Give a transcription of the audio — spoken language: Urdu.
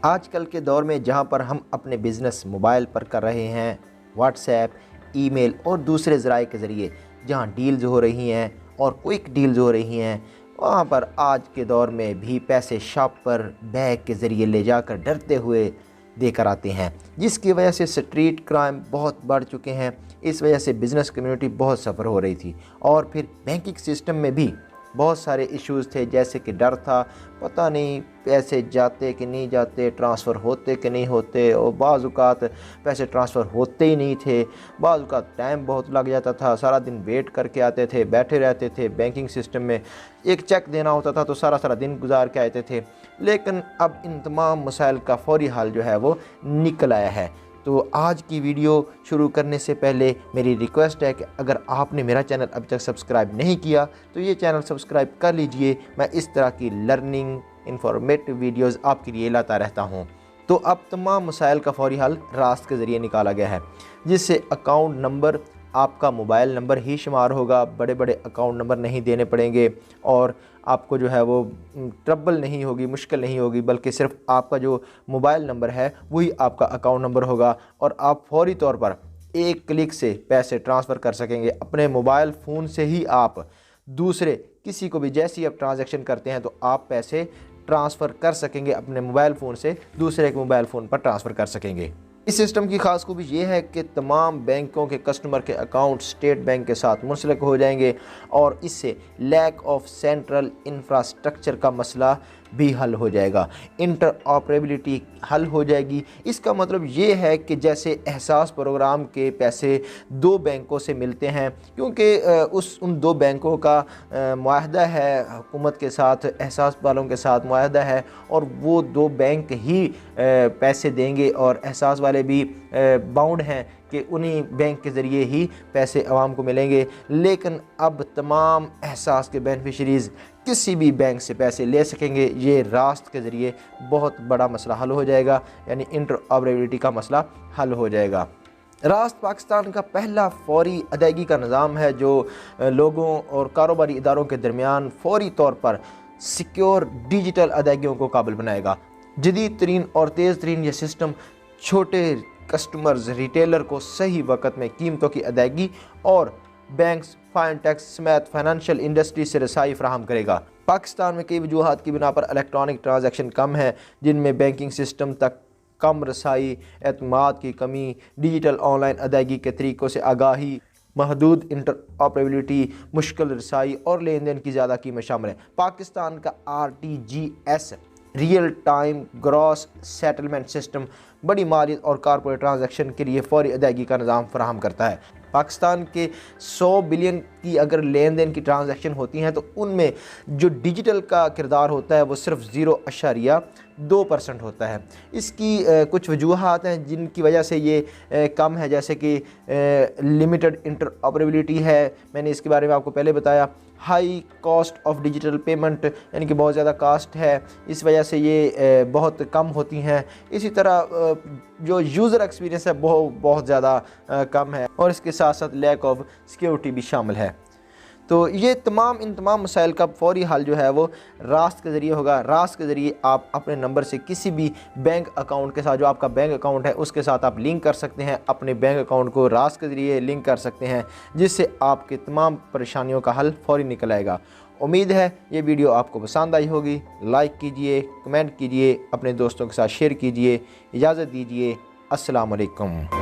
آج کل کے دور میں جہاں پر ہم اپنے بزنس موبائل پر کر رہے ہیں، واٹس ایپ، ای میل اور دوسرے ذرائع کے ذریعے جہاں ڈیلز ہو رہی ہیں اور کوئک ڈیلز ہو رہی ہیں، وہاں پر آج کے دور میں بھی پیسے شاپ پر بیگ کے ذریعے لے جا کر ڈرتے ہوئے دے کر آتے ہیں، جس کی وجہ سے سٹریٹ کرائم بہت بڑھ چکے ہیں۔ اس وجہ سے بزنس کمیونٹی بہت سفر ہو رہی تھی، اور پھر بینکنگ سسٹم میں بھی بہت سارے ایشوز تھے، جیسے کہ ڈر تھا، پتہ نہیں پیسے جاتے کہ نہیں جاتے، ٹرانسفر ہوتے کہ نہیں ہوتے، اور بعض اوقات پیسے ٹرانسفر ہوتے ہی نہیں تھے، بعض اوقات ٹائم بہت لگ جاتا تھا، سارا دن ویٹ کر کے آتے تھے، بیٹھے رہتے تھے بینکنگ سسٹم میں، ایک چیک دینا ہوتا تھا تو سارا دن گزار کے آتے تھے۔ لیکن اب ان تمام مسائل کا فوری حل جو ہے وہ نکل آیا ہے۔ تو آج کی ویڈیو شروع کرنے سے پہلے میری ریکویسٹ ہے کہ اگر آپ نے میرا چینل اب تک سبسکرائب نہیں کیا تو یہ چینل سبسکرائب کر لیجئے۔ میں اس طرح کی لرننگ انفارمیٹو ویڈیوز آپ کے لیے لاتا رہتا ہوں۔ تو اب تمام مسائل کا فوری حل راست کے ذریعے نکالا گیا ہے، جس سے اکاؤنٹ نمبر آپ کا موبائل نمبر ہی شمار ہوگا، بڑے بڑے اکاؤنٹ نمبر نہیں دینے پڑیں گے، اور آپ کو جو ہے وہ ٹربل نہیں ہوگی، مشکل نہیں ہوگی، بلکہ صرف آپ کا جو موبائل نمبر ہے وہی آپ کا اکاؤنٹ نمبر ہوگا، اور آپ فوری طور پر ایک کلک سے پیسے ٹرانسفر کر سکیں گے۔ اپنے موبائل فون سے ہی آپ دوسرے کسی کو بھی جیسی آپ ٹرانزیکشن کرتے ہیں تو آپ پیسے ٹرانسفر کر سکیں گے، اپنے موبائل فون سے دوسرے کے موبائل فون پر ٹرانسفر کر سکیں گے۔ اس سسٹم کی خاص خوبی یہ ہے کہ تمام بینکوں کے کسٹمر کے اکاؤنٹ اسٹیٹ بینک کے ساتھ منسلک ہو جائیں گے، اور اس سے لیک آف سینٹرل انفراسٹرکچر کا مسئلہ بھی حل ہو جائے گا، انٹر آپریبلٹی حل ہو جائے گی۔ اس کا مطلب یہ ہے کہ جیسے احساس پروگرام کے پیسے دو بینکوں سے ملتے ہیں، کیونکہ ان دو بینکوں کا معاہدہ ہے حکومت کے ساتھ، احساس والوں کے ساتھ معاہدہ ہے، اور وہ دو بینک ہی پیسے دیں گے، اور احساس والے بھی باؤنڈ ہیں کہ انہی بینک کے ذریعے ہی پیسے عوام کو ملیں گے۔ لیکن اب تمام احساس کے بینیفیشریز کسی بھی بینک سے پیسے لے سکیں گے۔ یہ راست کے ذریعے بہت بڑا مسئلہ حل ہو جائے گا، یعنی انٹر آپریبلٹی کا مسئلہ حل ہو جائے گا۔ راست پاکستان کا پہلا فوری ادائیگی کا نظام ہے جو لوگوں اور کاروباری اداروں کے درمیان فوری طور پر سیکیور ڈیجیٹل ادائیگیوں کو قابل بنائے گا۔ جدید ترین اور تیز ترین یہ سسٹم چھوٹے کسٹمرز، ریٹیلر کو صحیح وقت میں قیمتوں کی ادائیگی اور بینکس، فائنٹیکس سمیت فائنانشل انڈسٹری سے رسائی فراہم کرے گا۔ پاکستان میں کئی وجوہات کی بنا پر الیکٹرانک ٹرانزیکشن کم ہے، جن میں بینکنگ سسٹم تک کم رسائی، اعتماد کی کمی، ڈیجیٹل آن لائن ادائیگی کے طریقوں سے آگاہی، محدود انٹر آپریبلٹی، مشکل رسائی اور لین دین کی زیادہ قیمت شامل ہے۔ پاکستان کا RTGS real time gross settlement system بڑی مالیت اور کارپوریٹ ٹرانزیکشن کے لیے فوری ادائیگی کا نظام فراہم کرتا ہے۔ پاکستان کے 100 بلین کی اگر لین دین کی ٹرانزیکشن ہوتی ہیں تو ان میں جو ڈیجیٹل کا کردار ہوتا ہے وہ صرف 0.2% ہوتا ہے۔ اس کی کچھ وجوہات ہیں جن کی وجہ سے یہ کم ہے، جیسے کہ لمیٹڈ انٹر آپریبلٹی ہے، میں نے اس کے بارے میں آپ کو پہلے بتایا۔ High cost of digital payment, یعنی کہ بہت زیادہ کاسٹ ہے، اس وجہ سے یہ بہت کم ہوتی ہیں۔ اسی طرح جو یوزر ایکسپیرینس ہے بہت زیادہ کم ہے، اور اس کے ساتھ ساتھ لیک آف سیکیورٹی بھی شامل ہے۔ تو یہ ان تمام مسائل کا فوری حل جو ہے وہ راست کے ذریعے ہوگا۔ راست کے ذریعے آپ اپنے نمبر سے کسی بھی بینک اکاؤنٹ کے ساتھ، جو آپ کا بینک اکاؤنٹ ہے اس کے ساتھ آپ لنک کر سکتے ہیں، اپنے بینک اکاؤنٹ کو راست کے ذریعے لنک کر سکتے ہیں، جس سے آپ کے تمام پریشانیوں کا حل فوری نکل آئے گا۔ امید ہے یہ ویڈیو آپ کو پسند آئی ہوگی۔ لائک کیجئے، کمنٹ کیجئے، اپنے دوستوں کے ساتھ شیئر کیجئے۔ اجازت دیجئے، السلام علیکم۔